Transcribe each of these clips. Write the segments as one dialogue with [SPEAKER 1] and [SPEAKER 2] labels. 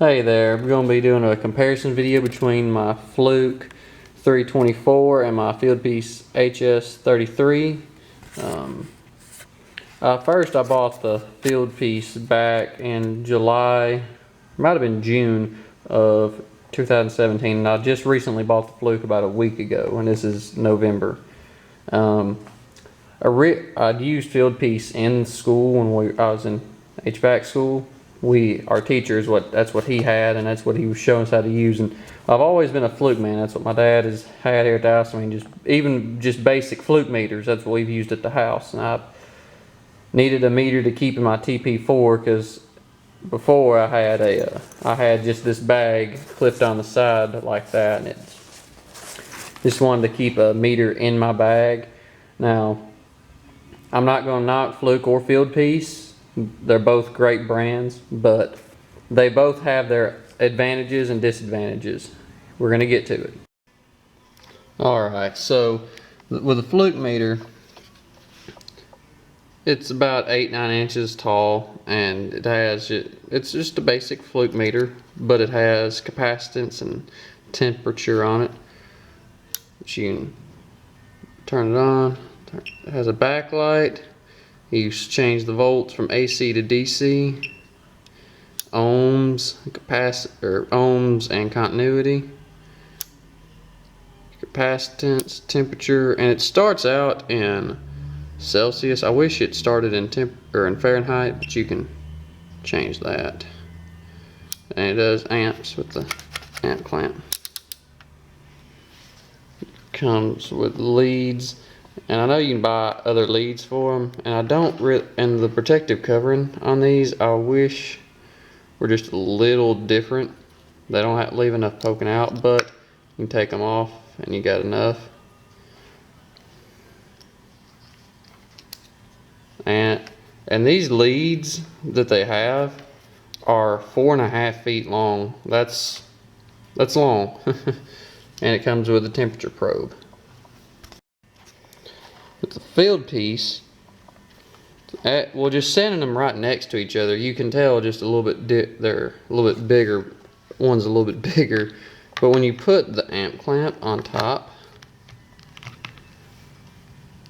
[SPEAKER 1] Hey there, we're going to be doing a comparison video between my Fluke 324 and my Fieldpiece HS33. First I bought the Fieldpiece back in July, might have been June of 2017, and I just recently bought the Fluke about a week ago, and this is November. I'd used Fieldpiece in school when I was in HVAC school. Our teachers, that's what he had, and that's what he was showing us how to use. And I've always been a Fluke man. That's what my dad has had here at the house. I mean, even basic Fluke meters. That's what we've used at the house. And I needed a meter to keep in my TP4 because before I had just this bag clipped on the side like that, and just wanted to keep a meter in my bag. Now, I'm not going to knock Fluke or Fieldpiece. They're both great brands, but they both have their advantages and disadvantages. We're going to get to it. Alright, so with a Fluke meter, it's about 8-9 inches tall, and it's just a basic Fluke meter, but it has capacitance and temperature on it. You can turn it on. It has a backlight. You change the volts from AC to DC, ohms, ohms and continuity, capacitance, temperature, and it starts out in Celsius. I wish it started in in Fahrenheit, but you can change that. And it does amps with the amp clamp. Comes with leads. And I know you can buy other leads for them, and and the protective covering on these, I wish were just a little different. They don't leave enough poking out, but you can take them off and you got enough. And these leads that they have are 4.5 feet long. That's long. And it comes with a temperature probe. With the Fieldpiece, well, just standing them right next to each other, you can tell just a little bit they're a little bit bigger. One's a little bit bigger, but when you put the amp clamp on top,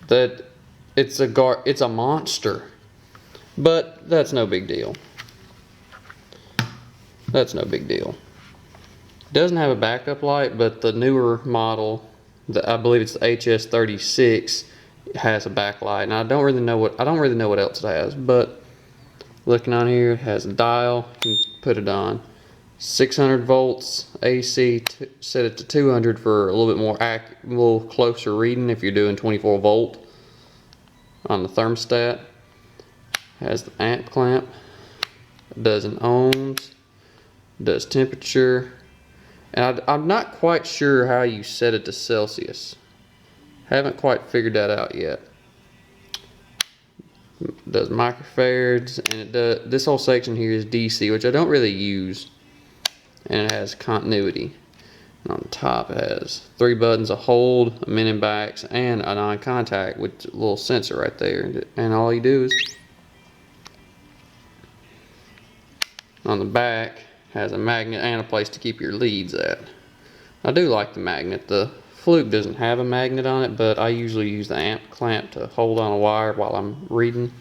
[SPEAKER 1] it's a monster. But that's no big deal. That's no big deal. It doesn't have a backup light, but the newer model, I believe it's the HS-33, has a backlight, and I don't really know what else it has, but looking on here, it has a dial. You can put it on 600 volts AC, set it to 200 for a little bit more a little closer reading if you're doing 24 volt on the thermostat. Has the amp clamp. It does in ohms, it does temperature, and I'm not quite sure how you set it to Celsius. Haven't quite figured that out yet. It does microfarads, and this whole section here is DC, which I don't really use. And it has continuity. And on the top it has 3 buttons: a hold, a min and max, and a non-contact with a little sensor right there. And all you do is, on the back, has a magnet and a place to keep your leads at. I do like the magnet. The Fluke doesn't have a magnet on it, but I usually use the amp clamp to hold on a wire while I'm reading.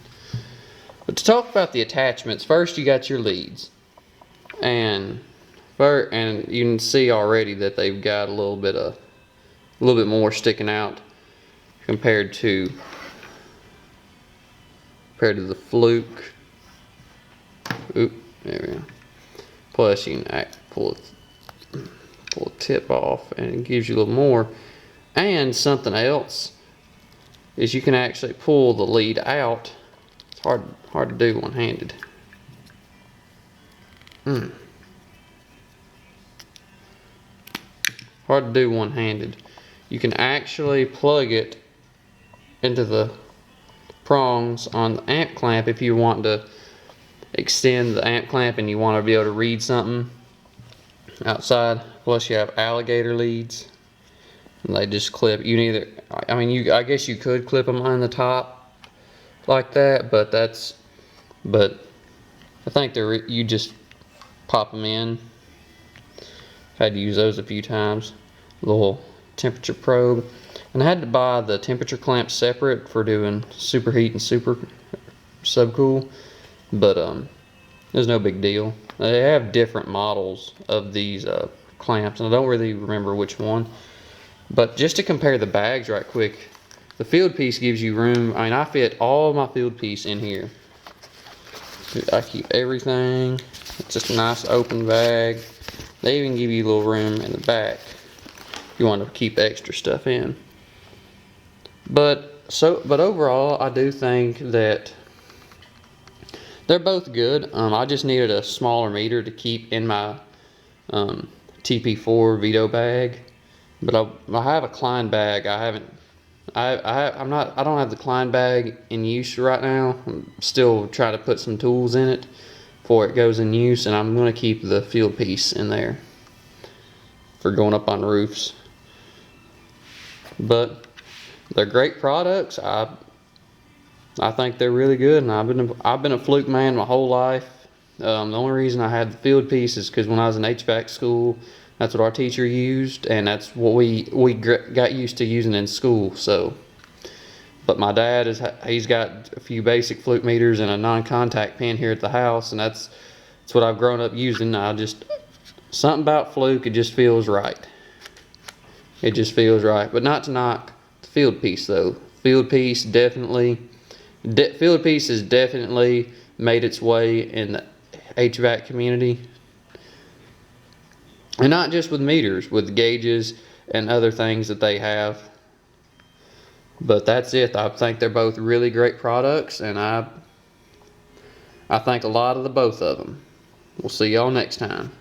[SPEAKER 1] But to talk about the attachments, first you got your leads, and you can see already that they've got a little bit more sticking out compared to the Fluke. Oop, there we go. Plus you can pull a tip off, and it gives you a little more. And something else is you can actually pull the lead out. It's hard to do one-handed. Hard to do one-handed. You can actually plug it into the prongs on the amp clamp if you want to extend the amp clamp and you want to be able to read something outside. Plus you have alligator leads, and they just clip. I guess you could clip them on the top like that, but I think you just pop them in. Had to use those a few times. Little temperature probe. And I had to buy the temperature clamp separate for doing superheat and super subcool, but there's no big deal. They have different models of these clamps, and I don't really remember which one. But just to compare the bags right quick, the Fieldpiece gives you room. I mean, I fit all my Fieldpiece in here. I keep everything. It's just a nice open bag. They even give you a little room in the back if you want to keep extra stuff in. But overall, I do think that they're both good. I just needed a smaller meter to keep in my TP4 Vito bag. But I have a Klein bag. I don't have the Klein bag in use right now. I'm still trying to put some tools in it before it goes in use, and I'm going to keep the Fieldpiece in there for going up on roofs. But they're great products. I think they're really good, and I've been a Fluke man my whole life. The only reason I had the Fieldpiece is because when I was in HVAC school, that's what our teacher used, and that's what we got used to using in school. So, but my dad he's got a few basic Fluke meters and a non-contact pin here at the house, and that's what I've grown up using. Something about Fluke, it just feels right. It just feels right. But not to knock the Fieldpiece though. Fieldpiece has definitely made its way in the HVAC community. And not just with meters, with gauges and other things that they have. But that's it. I think they're both really great products, and I think a lot of the both of them. We'll see y'all next time.